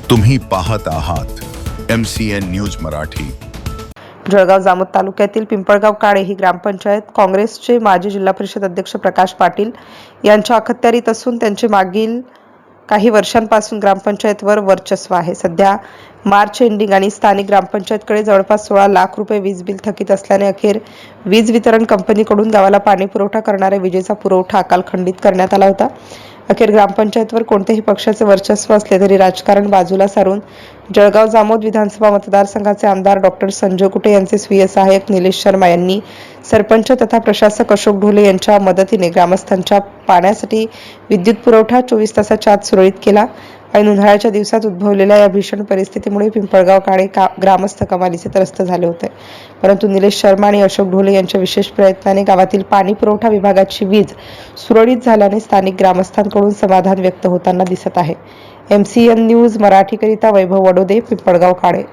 तुम्ही पाहत आहात MCN न्यूज मराठी। जळगाव जामोद तालुक्यातील पिंपळगाव काळे ही ग्रामपंचायत काँग्रेसचे माजी जिल्हा परिषद अध्यक्ष प्रकाश पाटील यांच्या अखत्यारीत असून त्यांचे मागील काही वर्षांपासून ग्रामपंचायतवर वर्चस्व आहे। सध्या मार्च एंडिंग आणि स्थानिक ग्रामपंचायतकडे जवळपास 16 लाख रुपये वीज बिल थकीत असल्याने अखेर वीज वितरण कंपनीकडून गावाला पाणी पुरवठा करणाऱ्या विजेचा पुरवठा अकाल खंडित करण्यात आला होता। अखेर ग्रामपंचायतवर कोणत्याही पक्षाचे वर्चस्व असले तरी राजकारण बाजूला सारून जळगाव जामोद विधानसभा मतदारसंघाचे आमदार डॉक्टर संजय कुटे यांचे स्वीय सहाय्यक निलेश शर्मा यांनी सरपंच तथा प्रशासक अशोक ढोले यांच्या मदतीने ग्रामस्थांच्या पाण्यासाठी विद्युत पुरवठा 24 तासाच्या आत सुरळीत केला। आणि उन्हाळ्याच्या दिवसात उद्भवलेल्या या भीषण परिस्थितीमुळे पिंपळगाव काळे ग्रामस्थ कमालीचे त्रस्त झाले होते। परंतु निलेश शर्मा आणि अशोक ढोले यांच्या विशेष प्रयत्नाने गावातील पाणी पुरवठा विभागाची वीज सुरळीत झाल्याने स्थानिक ग्रामस्थांकडून समाधान व्यक्त होताना दिसत आहे। MCN न्यूज मराठीकरिता वैभव वडोदे, पिंपळगाव काळे।